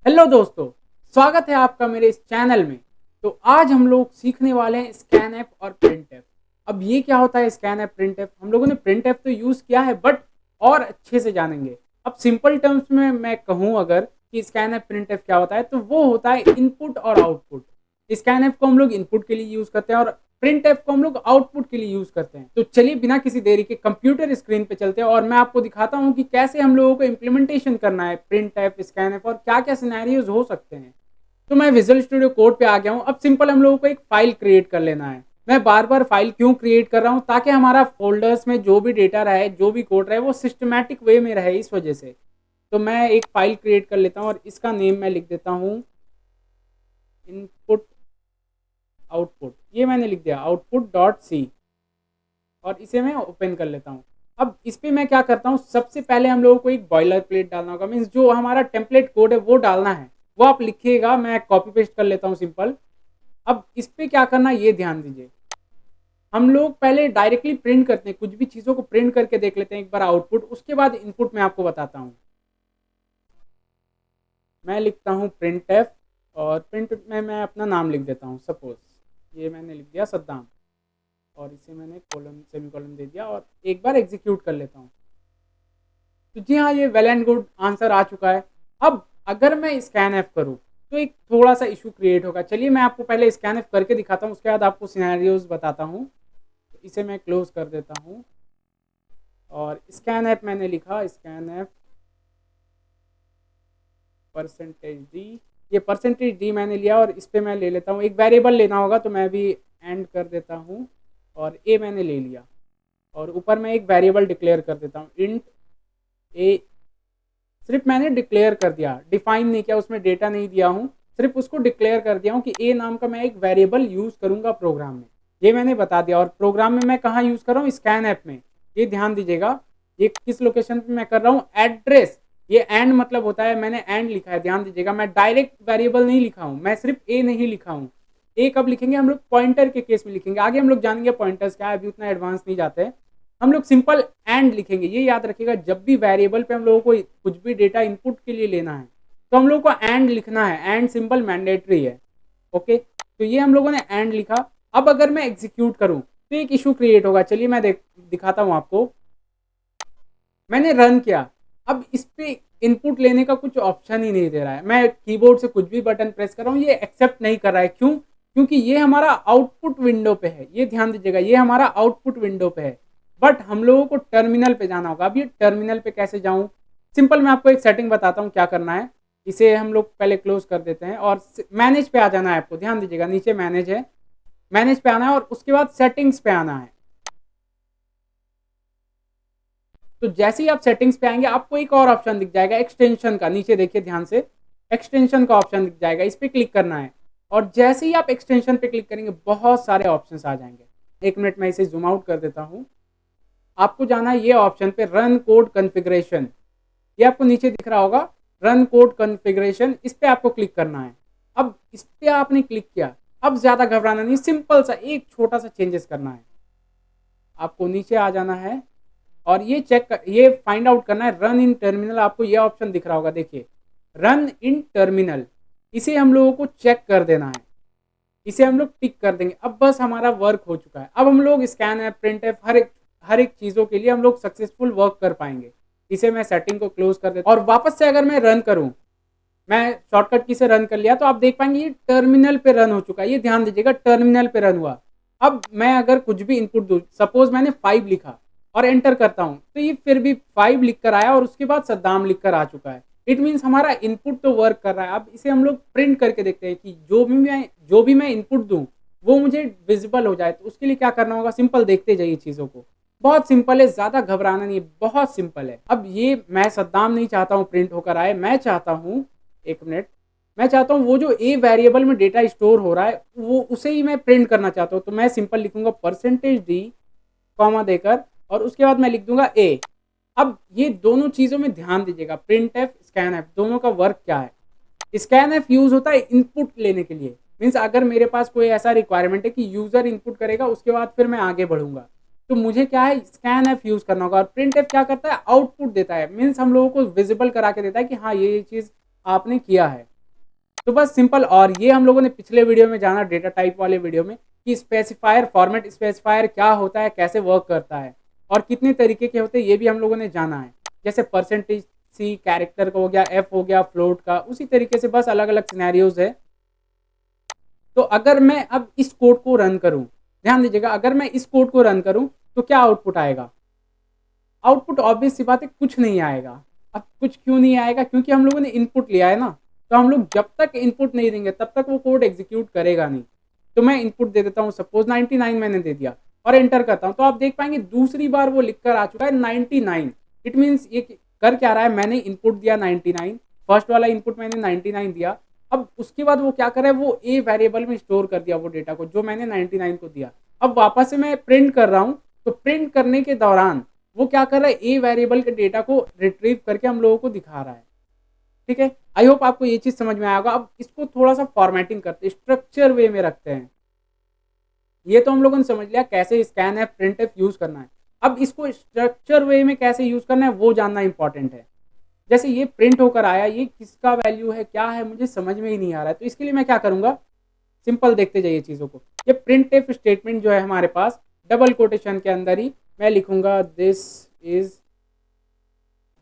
Hello दोस्तों, स्वागत है आपका मेरे इस चैनल में। तो आज हम लोग सीखने वाले हैं स्कैन एफ और प्रिंट एफ। अब ये क्या होता है स्कैन एफ प्रिंट एफ? हम लोगों ने प्रिंट एफ तो यूज़ किया है बट और अच्छे से जानेंगे। अब सिंपल टर्म्स में मैं कहूँ अगर कि स्कैन एफ प्रिंट एफ क्या होता है तो वो होता है इनपुट और आउटपुट। स्कैन एफ को हम लोग इनपुट के लिए यूज़ करते हैं और प्रिंट एफ को हम लोग आउटपुट के लिए यूज करते हैं। तो चलिए बिना किसी देरी के कंप्यूटर स्क्रीन पे चलते हैं और मैं आपको दिखाता हूँ कि कैसे हम लोगों को इम्प्लीमेंटेशन करना है प्रिंट एफ स्कैन एफ और क्या क्या सिनेरियोज हो सकते हैं। तो मैं विजुअल स्टूडियो कोड पे आ गया हूँ। अब सिंपल हम लोगों को एक फाइल क्रिएट कर लेना है। मैं बार बार फाइल क्यों क्रिएट कर रहा हूँ? ताकि हमारा फोल्डर्स में जो भी डेटा रहे, जो भी कोड रहे, वो सिस्टमैटिक वे में रहे, इस वजह से। तो मैं एक फाइल क्रिएट कर लेता हूँ और इसका नेम मैं लिख देता हूँ इनपुट आउटपुट। ये मैंने लिख दिया आउटपुट डॉट सी और इसे मैं ओपन कर लेता हूँ। अब इस पर मैं क्या करता हूँ, सबसे पहले हम लोगों को एक बॉयलर प्लेट डालना होगा। मीन्स जो हमारा टेम्पलेट कोड है वो डालना है, वो आप लिखिएगा। मैं कॉपी पेस्ट कर लेता हूँ सिंपल। अब इस पर क्या करना ये ध्यान दीजिए। हम लोग पहले डायरेक्टली प्रिंट करते हैं, कुछ भी चीज़ों को प्रिंट करके देख लेते हैं एक बार आउटपुट, उसके बाद इनपुट में आपको बताता हूँ। मैं लिखता हूँ प्रिंट एफ और प्रिंट में मैं अपना नाम लिख देता हूँ। सपोज ये मैंने लिख दिया सद्दाम और इसे मैंने कॉलम सेमीकोलन दे दिया और एक बार एग्जीक्यूट कर लेता हूँ। तो जी हाँ, ये वेल एंड गुड आंसर आ चुका है। अब अगर मैं स्कैन एफ करूँ तो एक थोड़ा सा इशू क्रिएट होगा। चलिए मैं आपको पहले स्कैन एफ करके दिखाता हूँ, उसके बाद आपको सिनेरियोज बताता हूँ। तो इसे मैं क्लोज कर देता हूँ और स्कैन एफ मैंने लिखा, स्कैन एफ परसेंटेज डी। ये परसेंटेज डी मैंने लिया और इस पर मैं ले लेता हूँ, एक वेरिएबल लेना होगा तो मैं भी एंड कर देता हूँ और ए मैंने ले लिया और ऊपर मैं एक वेरिएबल डिक्लेयर कर देता हूँ इंट ए। सिर्फ मैंने डिक्लेयर कर दिया, डिफाइन नहीं किया, उसमें डेटा नहीं दिया हूँ, सिर्फ उसको डिक्लेयर कर दिया हूँ कि ए नाम का मैं एक वेरिएबल यूज़ करूँगा प्रोग्राम में। ये मैंने बता दिया। और प्रोग्राम में मैं कहाँ यूज़ कर रहा हूँ? स्कैन ऐप में। ये ध्यान दीजिएगा, ये किस लोकेशन पे मैं कर रहा हूँ? एड्रेस। ये एंड मतलब होता है, मैंने एंड लिखा है, ध्यान दीजिएगा। मैं डायरेक्ट वेरिएबल नहीं लिखा हूँ, मैं सिर्फ ए नहीं लिखा हूँ। ए कब लिखेंगे? हम लोग पॉइंटर के केस में लिखेंगे, आगे हम लोग जानेंगे पॉइंटर्स क्या है, अभी उतना एडवांस नहीं जाते हैं। हम लोग सिंपल एंड लिखेंगे। ये याद रखिएगा, जब भी वेरिएबल पे हम लोगों को कुछ भी डेटा इनपुट के लिए लेना है तो हम लोग को एंड लिखना है। एंड सिंबल मैंडेटरी है। ओके, तो ये हम लोगों ने एंड लिखा। अब अगर मैं एग्जीक्यूट करूं तो एक इशू क्रिएट होगा। चलिए मैं दिखाता हूं आपको। मैंने रन किया, अब इस पे इनपुट लेने का कुछ ऑप्शन ही नहीं दे रहा है। मैं कीबोर्ड से कुछ भी बटन प्रेस कर रहा हूँ, ये एक्सेप्ट नहीं कर रहा है। क्यों? क्योंकि ये हमारा आउटपुट विंडो पे है। ये ध्यान दीजिएगा, ये हमारा आउटपुट विंडो पे है, बट हम लोगों को टर्मिनल पे जाना होगा। अब ये टर्मिनल पे कैसे जाऊं? सिंपल मैं आपको एक सेटिंग बताता हूँ क्या करना है। इसे हम लोग पहले क्लोज कर देते हैं और मैनेज पे आ जाना है आपको। ध्यान दीजिएगा, नीचे मैनेज है, मैनेज पे आना है और उसके बाद सेटिंग्स पे आना है। तो जैसे ही आप सेटिंग्स पे आएंगे आपको एक और ऑप्शन दिख जाएगा एक्सटेंशन का। नीचे देखिए ध्यान से, एक्सटेंशन का ऑप्शन दिख जाएगा, इस पर क्लिक करना है। और जैसे ही आप एक्सटेंशन पे क्लिक करेंगे बहुत सारे ऑप्शंस आ जाएंगे। एक मिनट में इसे जूम आउट कर देता हूँ। आपको जाना है ये ऑप्शन पे, रन कोड कॉन्फ़िगरेशन। ये आपको नीचे दिख रहा होगा, रन कोड कॉन्फ़िगरेशन। इस पे आपको क्लिक करना है। अब इस पे आपने क्लिक किया, अब ज़्यादा घबराना नहीं, सिंपल सा एक छोटा सा चेंजेस करना है। आपको नीचे आ जाना है और ये फाइंड आउट करना है रन इन टर्मिनल। आपको ये ऑप्शन दिख रहा होगा, देखिए रन इन टर्मिनल। इसे हम लोगों को चेक कर देना है, इसे हम लोग टिक कर देंगे। अब बस हमारा वर्क हो चुका है। अब हम लोग स्कैन ऐप, प्रिंट ऐप, हर एक चीज़ों के लिए हम लोग सक्सेसफुल वर्क कर पाएंगे। इसे मैं सेटिंग को क्लोज कर देता हूँ और वापस से अगर मैं रन करूँ, मैं शॉर्टकट की से रन कर लिया तो आप देख पाएंगे ये टर्मिनल पे रन हो चुका है। ये ध्यान दीजिएगा, टर्मिनल पे रन हुआ। अब मैं अगर कुछ भी इनपुट दूँ, सपोज मैंने 5 लिखा और एंटर करता हूँ तो ये फिर भी 5 लिख कर आया और उसके बाद सद्दाम लिख कर आ चुका है। इट मीन्स हमारा इनपुट तो वर्क कर रहा है। अब इसे हम लोग प्रिंट करके देखते हैं कि जो भी मैं इनपुट दूँ वो मुझे विजिबल हो जाए। तो उसके लिए क्या करना होगा? सिंपल देखते जाइए चीज़ों को, बहुत सिंपल है, ज़्यादा घबराना नहीं है, बहुत सिंपल है। अब ये मैं सद्दाम नहीं चाहता हूँ प्रिंट होकर आए, मैं चाहता हूँ, एक मिनट, मैं चाहता हूँ वो जो ए वेरिएबल में डेटा स्टोर हो रहा है वो उसे ही मैं प्रिंट करना चाहता हूँ। तो मैं सिंपल लिखूंगा परसेंटेज डी कॉमा देकर और उसके बाद मैं लिख दूंगा ए। अब ये दोनों चीज़ों में ध्यान दीजिएगा, प्रिंट एफ स्कैन एफ दोनों का वर्क क्या है। स्कैन एफ यूज़ होता है इनपुट लेने के लिए। मीन्स अगर मेरे पास कोई ऐसा रिक्वायरमेंट है कि यूज़र इनपुट करेगा उसके बाद फिर मैं आगे बढ़ूंगा, तो मुझे क्या है, स्कैन एफ यूज़ करना होगा। और प्रिंट एफ क्या करता है? आउटपुट देता है। मीन्स हम लोगों को विजिबल करा के देता है कि हाँ ये चीज़ आपने किया है। तो बस सिंपल। और ये हम लोगों ने पिछले वीडियो में जाना, डेटा टाइप वाले वीडियो में, कि स्पेसिफायर, फॉर्मेट स्पेसिफायर क्या होता है, कैसे वर्क करता है और कितने तरीके के होते हैं, ये भी हम लोगों ने जाना है। जैसे परसेंटेज सी कैरेक्टर का हो गया, एफ हो गया फ्लोट का, उसी तरीके से बस अलग अलग सिनेरियोज है। तो अगर मैं अब इस कोड को रन करूं, ध्यान दीजिएगा, अगर मैं इस कोड को रन करूं तो क्या आउटपुट आएगा? आउटपुट ऑब्वियस सी बात है कुछ नहीं आएगा। अब कुछ क्यों नहीं आएगा? क्योंकि हम लोगों ने इनपुट लिया है ना। तो हम लोग जब तक इनपुट नहीं देंगे तब तक वो कोड एग्जीक्यूट करेगा नहीं। तो मैं इनपुट दे देता हूँ, सपोज 99 मैंने दे दिया और एंटर करता हूँ, तो आप देख पाएंगे दूसरी बार वो लिख कर आ चुका है 99। इट मीन्स ये कर क्या रहा है, मैंने इनपुट दिया 99, फर्स्ट वाला इनपुट मैंने 99 दिया। अब उसके बाद वो क्या कर रहा है, वो ए वेरिएबल में स्टोर कर दिया वो डेटा को जो मैंने 99 को दिया। अब वापस से मैं प्रिंट कर रहा हूँ, तो प्रिंट करने के दौरान वो क्या कर रहा है, ए वेरिएबल के डेटा को रिट्रीव करके हम लोगों को दिखा रहा है। ठीक है, आई होप आपको ये चीज समझ में आएगा। अब इसको थोड़ा सा फॉर्मेटिंग करते हैं, स्ट्रक्चर वे में रखते हैं। ये तो हम लोगों ने समझ लिया कैसे scan F print F use करना है। अब इसको स्ट्रक्चर वे में कैसे यूज करना है वो जानना इंपॉर्टेंट है। जैसे ये प्रिंट होकर आया, ये किसका वैल्यू है, क्या है, मुझे समझ में ही नहीं आ रहा है। तो इसके लिए मैं क्या करूंगा, सिंपल देखते जाइए चीज़ों को। ये प्रिंट एफ स्टेटमेंट जो है हमारे पास, डबल कोटेशन के अंदर ही मैं लिखूंगा दिस इज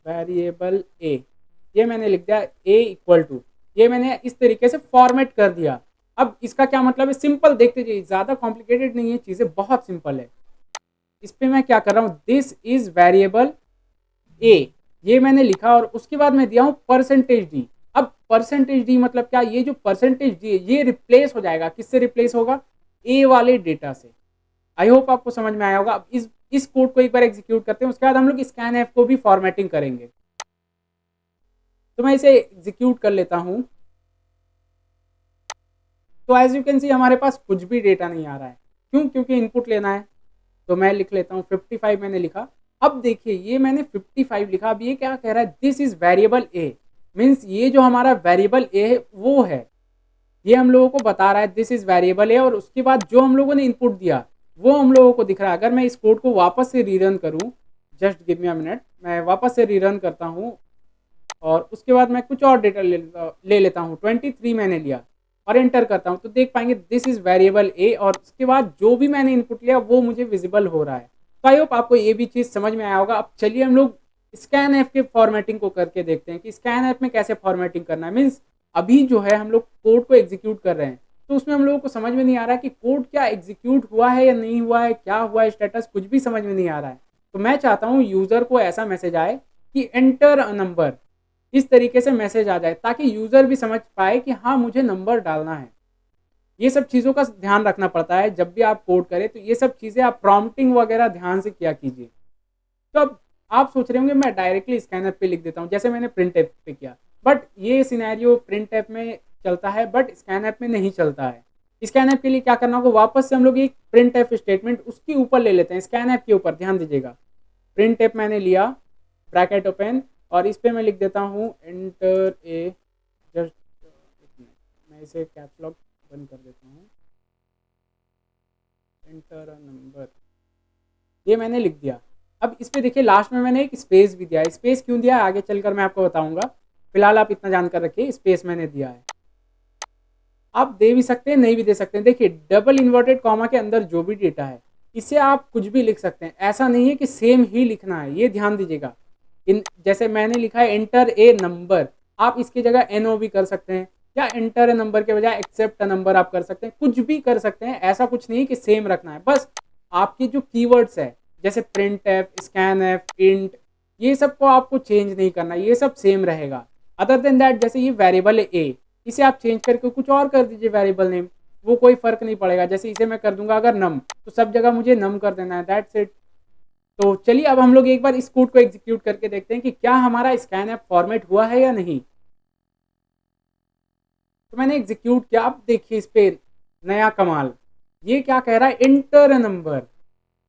वेरिएबल ए। ये मैंने लिख दिया ए इक्वल टू, ये मैंने इस तरीके से फॉर्मेट कर दिया। अब इसका क्या मतलब है, सिंपल देखते जाइए, ज़्यादा कॉम्प्लिकेटेड नहीं है, चीज़ें बहुत सिंपल है। इस पर मैं क्या कर रहा हूँ, दिस इज वेरिएबल ए, ये मैंने लिखा और उसके बाद मैं दिया हूँ परसेंटेज डी। अब परसेंटेज डी मतलब क्या, ये जो परसेंटेज डी ये रिप्लेस हो जाएगा, किससे रिप्लेस होगा, ए वाले डेटा से। आई होप आपको समझ में आया होगा। अब इस कोड को एक बार एग्जीक्यूट करते हैं, उसके बाद हम लोग स्कैन एफ को भी फॉर्मेटिंग करेंगे। तो मैं इसे एग्जीक्यूट कर लेता हूं। तो एज यू कैन सी हमारे पास कुछ भी डेटा नहीं आ रहा है। क्यों? क्योंकि इनपुट लेना है। तो मैं लिख लेता हूँ 55 मैंने लिखा। अब देखिए ये मैंने 55 लिखा, अब ये क्या कह रहा है, this is variable A. Means ये जो हमारा वेरिएबल ए है वो है, ये हम लोगों को बता रहा है दिस इज वेरिएबल ए। और उसके बाद जो हम लोगों ने इनपुट दिया वो हम लोगों को दिख रहा है। अगर मैं इस कोड को वापस से रीरन करूं, just give me a minute, मैं वापस से रीरन करता हूं और उसके बाद मैं कुछ और डेटा ले लेता हूं, 23 मैंने लिया और एंटर करता हूं, तो देख पाएंगे दिस इज वेरिएबल ए। और उसके बाद जो भी मैंने इनपुट लिया वो मुझे विजिबल हो रहा है। तो आई होप आपको ये भी चीज़ समझ में आया होगा। अब चलिए हम लोग स्कैन ऐप के फॉर्मेटिंग को करके देखते हैं कि स्कैन ऐप में कैसे फॉर्मेटिंग करना है। मीन्स अभी जो है हम लोग कोड को एग्जीक्यूट कर रहे हैं, तो उसमें हम लोगों को समझ में नहीं आ रहा है कि कोड क्या एग्जीक्यूट हुआ है या नहीं हुआ है, क्या हुआ है, स्टेटस कुछ भी समझ में नहीं आ रहा है। तो मैं चाहता हूँ यूज़र को ऐसा मैसेज आए कि एंटर अ नंबर, इस तरीके से मैसेज आ जाए ताकि यूज़र भी समझ पाए कि हाँ मुझे नंबर डालना है। ये सब चीज़ों का ध्यान रखना पड़ता है जब भी आप कोड करें। तो ये सब चीज़ें आप प्रॉम्प्टिंग वगैरह ध्यान से किया कीजिए। तो अब आप सोच रहे होंगे मैं डायरेक्टली स्कैनर पे लिख देता हूँ जैसे मैंने प्रिंट ऐप पे किया, बट ये सिनेरियो प्रिंट ऐप में चलता है बट स्कैन ऐप में नहीं चलता है। स्कैन ऐप के लिए क्या करना होगा, वापस से हम लोग एक प्रिंट ऐप स्टेटमेंट उसके ऊपर ले लेते हैं, स्कैन ऐप के ऊपर। ध्यान दीजिएगा, प्रिंट ऐप मैंने लिया, ब्रैकेट ओपन, और इस पर मैं लिख देता हूँ एंटर ए, जस्ट मैं इसे कैप्स लॉक बंद कर देता हूँ, एंटर अ नंबर, ये मैंने लिख दिया। अब इस पे देखिए लास्ट में मैंने एक स्पेस भी दिया है। स्पेस क्यों दिया है आगे चलकर मैं आपको बताऊंगा, फिलहाल आप इतना जानकर रखिए स्पेस मैंने दिया है। आप दे भी सकते हैं, नहीं भी दे सकते हैं। देखिए डबल इन्वर्टेड कॉमा के अंदर जो भी डेटा है इसे आप कुछ भी लिख सकते हैं, ऐसा नहीं है कि सेम ही लिखना है, ये ध्यान दीजिएगा। इन जैसे मैंने लिखा है एंटर ए नंबर, आप इसकी जगह एनओ भी कर सकते हैं, या एंटर ए नंबर के बजाय एक्सेप्ट अ नंबर आप कर सकते हैं, कुछ भी कर सकते हैं। ऐसा कुछ नहीं कि सेम रखना है, बस आपकी जो कीवर्ड्स है जैसे print F, scan F, int, ये सब को आपको चेंज नहीं करना, ये सब सेम रहेगा। अदर देन दैट जैसे ये वेरिएबल है ए, इसे आप चेंज करके कुछ और कर दीजिए वेरिएबल नेम, वो कोई फर्क नहीं पड़ेगा। जैसे इसे मैं कर दूंगा अगर नम, तो सब जगह मुझे नम कर देना है, दैट्स इट। तो चलिए अब हम लोग एक बार इस कोड को एग्जीक्यूट करके देखते हैं कि क्या हमारा स्कैन ऐप फॉर्मेट हुआ है या नहीं। तो मैंने एग्जीक्यूट किया, अब देखिए इस पे नया कमाल, ये क्या कह रहा है, एंटर अ नंबर।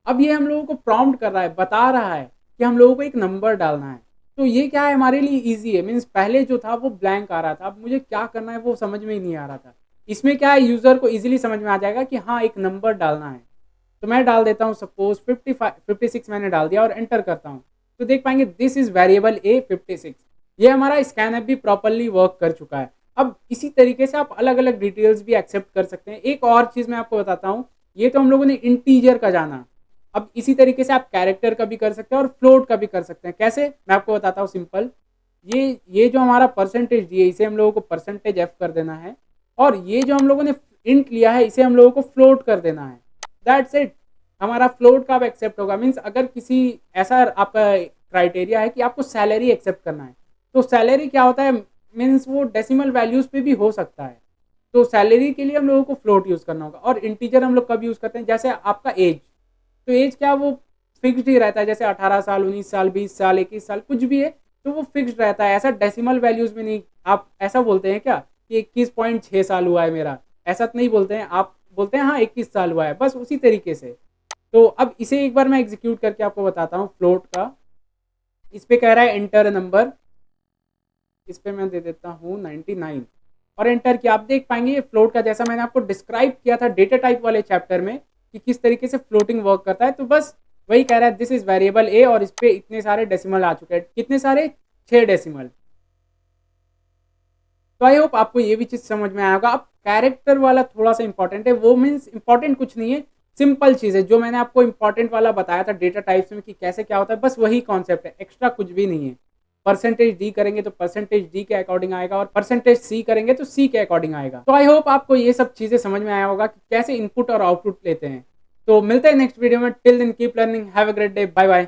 अब ये हम लोगों को प्रॉम्प्ट कर रहा है, बता रहा है कि हम लोगों को एक नंबर डालना है। तो ये क्या है, हमारे लिए इजी है। मीन्स पहले जो था वो ब्लैंक आ रहा था, अब मुझे क्या करना है वो समझ में ही नहीं आ रहा था। इसमें क्या है, यूज़र को इजीली समझ में आ जाएगा कि हाँ एक नंबर डालना है। तो मैं डाल देता हूँ सपोज 56 मैंने डाल दिया और एंटर करता हूँ। तो देख पाएंगे दिस इज वेरिएबल ए 56। ये हमारा स्कैन ऐप भी प्रॉपरली वर्क कर चुका है। अब इसी तरीके से आप अलग अलग डिटेल्स भी एक्सेप्ट कर सकते हैं। एक और चीज़ मैं आपको बताता हूँ, ये तो हम लोगों ने इंटीजर का जाना। अब इसी तरीके से आप कैरेक्टर का भी कर सकते हैं और फ्लोट का भी कर सकते हैं। कैसे, मैं आपको बताता हूँ सिंपल। ये जो हमारा परसेंटेज दिए, इसे हम लोगों को परसेंटेज एफ कर देना है, और ये जो हम लोगों ने इंट लिया है, इसे हम लोगों को फ्लोट कर देना है। That's it. हमारा फ्लोट का एक्सेप्ट होगा। मीन्स अगर किसी ऐसा आपका क्राइटेरिया है कि आपको सैलरी एक्सेप्ट करना है, तो सैलरी क्या होता है, मीन्स वो डेसिमल वैल्यूज पे भी हो सकता है। तो सैलरी के लिए हम लोगों को फ्लोट यूज करना होगा। और इंटीजर हम लोग कब यूज करते हैं, जैसे आपका एज, तो एज क्या, वो फिक्स्ड ही रहता है। जैसे 18 साल, 19 साल, 20 साल, 21 साल, कुछ भी है तो वो फिक्स्ड रहता है। ऐसा डेसिमल वैल्यूज में नहीं। आप ऐसा बोलते हैं क्या कि 21.6 साल हुआ है मेरा, ऐसा तो नहीं बोलते हैं। आप बोलते हैं हाँ 21 साल हुआ है, बस उसी तरीके से। तो अब इसे एक बार मैं एग्जीक्यूट करके आपको बताता हूँ फ्लोट का। इस पे कह रहा है एंटर नंबर, इस पे मैं दे देता हूँ 99 और एंटर किया। आप देख पाएंगे ये फ्लोट का, जैसा मैंने आपको डिस्क्राइब किया था डेटा टाइप वाले चैप्टर में कि किस तरीके से फ्लोटिंग वर्क करता है। तो बस वही कह रहा है, दिस इज वेरिएबल ए, और इस पे इतने सारे डेसिमल आ चुके हैं। कितने सारे, 6 डेसिमल। तो आई होप आपको ये भी चीज समझ में आया होगा। अब कैरेक्टर वाला थोड़ा सा इंपॉर्टेंट है। वो मीन्स इंपॉर्टेंट कुछ नहीं है, सिंपल चीज है। जो मैंने आपको इंपॉर्टेंट वाला बताया था डेटा टाइप्स में कि कैसे क्या होता है, बस वही कॉन्सेप्ट है, एक्स्ट्रा कुछ भी नहीं है। परसेंटेज डी करेंगे तो परसेंटेज डी के अकॉर्डिंग आएगा, और परसेंटेज सी करेंगे तो सी के अकॉर्डिंग आएगा। तो आई होप आपको ये सब चीजें समझ में आया होगा कि कैसे इनपुट और आउटपुट लेते हैं। तो मिलते हैं नेक्स्ट वीडियो में। Till then keep learning, have a great day, bye bye.